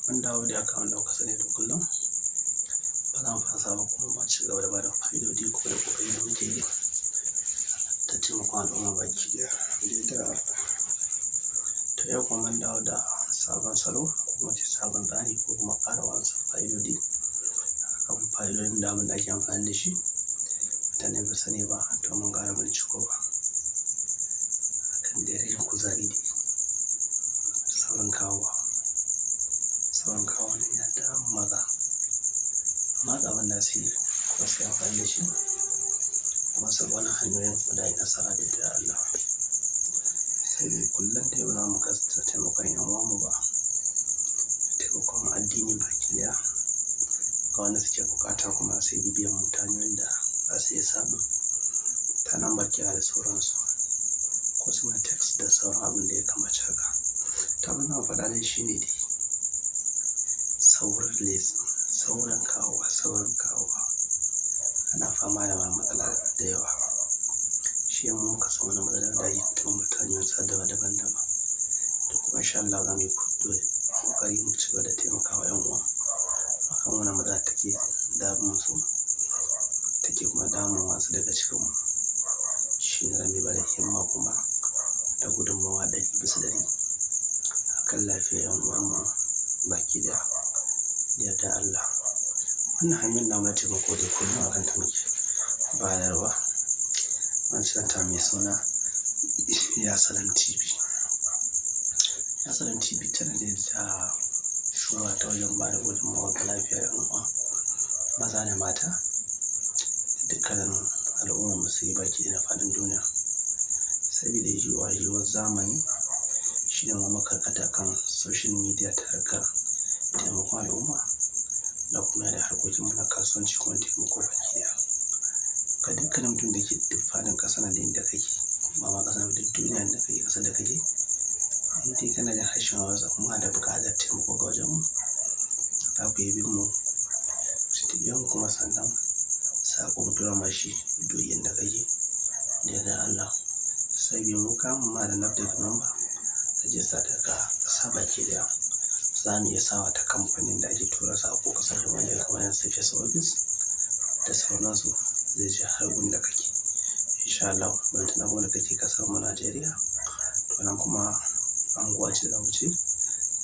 Mun dawo da akan da kuka sani da kullum ba za mu fasa ba kuma ba ci gaba da bada fa'idodi ko da kokari da muke yi ta taimakon al'umma baki ɗaya. To yau kuma mun dawo da sabon salo ko kuma ce sabon tsari ko kuma ƙara wasu fa'idodi akan fa'idodin da abin da ake amfani da shi mutane ba sani ba to mun ƙara bincikowa akan da rage kuzari ne saurin kawo ne yadda maza amma ga abin da su yi kuma su amfani da shi kuma su wani hanyoyin kuma da nasara da ita Allah sai dai kullum dai ba za mu kasa taimakon yan uwanmu ba taimakon addini baki ɗaya ga wanda suke bukata kuma sai bibiyan mutanen da za su iya samu ta lambar kira da sauransu ko su mai text da sauran abin da ya kamace haka. Ta abin da faɗa dai shi ne dai saurin kawowa ana fama da matsala da yawa shi mu muka san wani matsalar da ake tun mutane sadarwa daban-daban da kuma insha Allah za mu yi kokari mu ci gaba da taimakawa yan uwa akan wani matsala take damun su take kuma damun wasu daga cikin mu shi ne zamu ba da himma kuma da gudunmawa 100% akan lafiyar yan uwan mu baki da yarda Allah. Wannan hanyar na mai taimako da kullum akan ta muke bayarwa wancan ta mai suna Yasalan TV. Yasalan TV tana da shura ta wajen ba da gudunmawa ga lafiyar yan uwa maza da mata dukkanin al'ummar musulmi baki na faɗin duniya saboda yiwuwar zamani shi ne ma makarkata kan social media ta harkar taimakon al'umma da kuma da harkokin mu na kasuwanci kuma taimako baki ɗaya ga dukkanin mutum da ke duk faɗin ƙasa na da inda kake ba ma ƙasa da duk duniya da kake ƙasar da kake in dai kana da harshen Hausa kuma da buƙatar taimako ga wajen mu za ku yi bin mu su kuma sannan saƙon tura mashi duk inda kake da yarda Allah sai biyu mu kamun ma da naftek number rajista daga ƙasa baki ɗaya za mu iya sawa ta kamfanin da ake tura saƙo ƙasashen waje kamar yan service office da sauransu zai je har gunda kake insha Allah wanda na wanda kake kasar mu Najeriya to nan kuma anguwa ce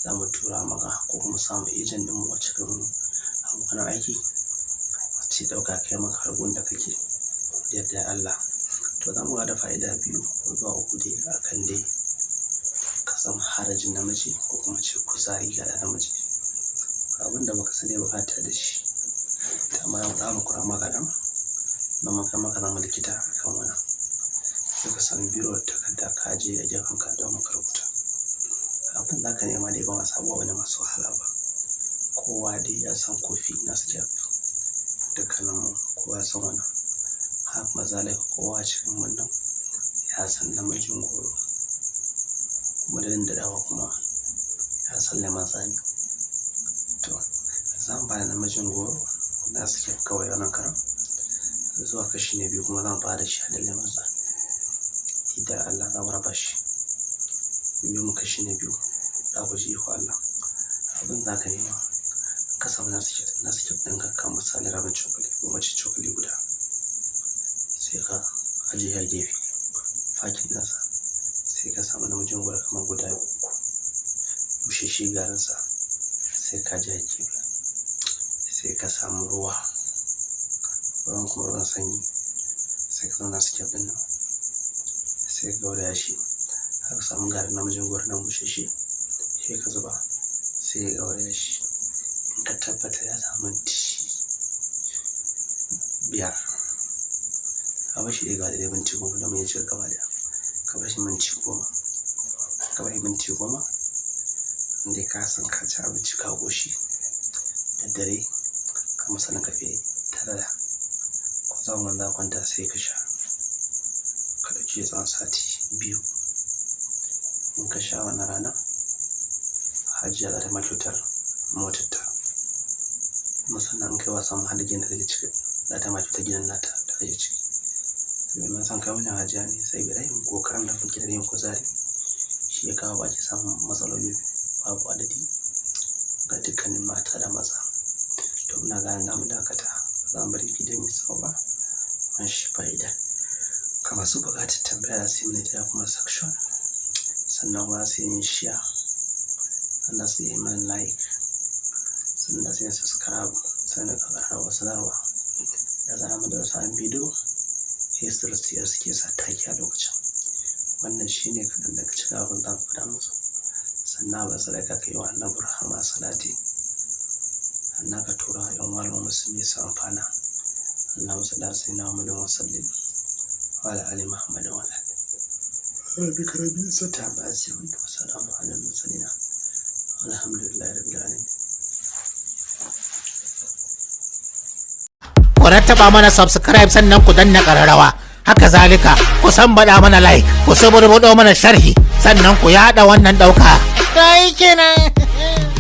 za mu tura maka ko kuma samu agent din mu a cikin abokan aiki ce dauka kai maka har gunda kake yadda Allah to za mu da fa'ida 2 ko zuwa 3 dai akan dai ka san harajin namiji ko kuma ce kuzari ga namiji abin da baka sani bukata da shi amma za mu kura maka dan maka zama likita kan wannan sai ka san biro da takarda ka je a gefen ka don maka rubuta abin da ka nema dai ba masu abubuwa wani masu wahala ba kowa dai ya san kofi na step dukkanin kowa san wannan har mazalai kowa cikin wannan ya san namijin goro kuma da dawa kuma ya san lemon tsami to zan ba da namijin goro na step kawai wannan karan zuwa kashi na biyu kuma zan fara shi da lemon tsami idan Allah za mu raba shi biyu mu kashi na biyu za ku ji ko Allah abin za ka nema ka samu na skip ɗin ka kan misali rabin cokali ko mace cokali guda sai ka ajiye a gefe fakin nasa sai ka samu namijin goro kamar guda 3 busheshe garinsa sai ka ji a gefe sai ka samu ruwan kuma ruwan sanyi sai ka zauna skip ɗin nan sai ka gauraya shi har ka samu garin namijin goro nan busheshe sai ka zuba sai ya gauraya shi in ka tabbata ya samu minti 5 a bashi dai ga da minti 10 domin ya cika gaba daya ka bashi minti 10 ka bashi minti 10 inda ka san ka ci abinci ka goshi da dare ka misalin karfe 9 ko zaman za kwanta sai ka sha ka ɗauki tsawon sati 2 in ka sha wannan rana hajiya za ta ma kyautar motar ta musamman in kai wasan hadigin da kake ciki za ta ma kyautar gidan nata da kake ciki saboda mun san kai wajen hajiya ne sai bai yin kokarin da kuke da yin kuzari shi ya kawo baki samun matsaloli babu adadi ga dukkan mata da maza. To ina ganin namu dakata, za mu bari bidiyon ya tsawo ba, man shi fa'ida. Ga masu buƙatar tambaya su yi mini ta kuma section, sannan kuma su yi share, sannan su yi min like, sannan su yi subscribe, sannan ka ƙararrawa sanarwa da za mu da wasu bidiyo history suke sa taki a lokacin. Wannan shine kaɗan daga cikin abin da faɗa musu. Sannan ba sadaka ka yi wa annabi rahama salati, sannan ka tura wa ƴan uwan musulmi su amfana. Allahumma salli ala sayyidina Muhammadin wa sallim wa ala ali Muhammadin wa ala rabbika rabbil izzati amma yasifun wa salamun alal mursalin walhamdulillahi rabbil alamin. Ku rattaba mana subscribe sannan ku danna ƙararrawa. Haka zalika ku baɗa mana like, ku saburbuɗo mana sharhi, sannan ku yaɗa wannan ɗauka. Ta yi kenan.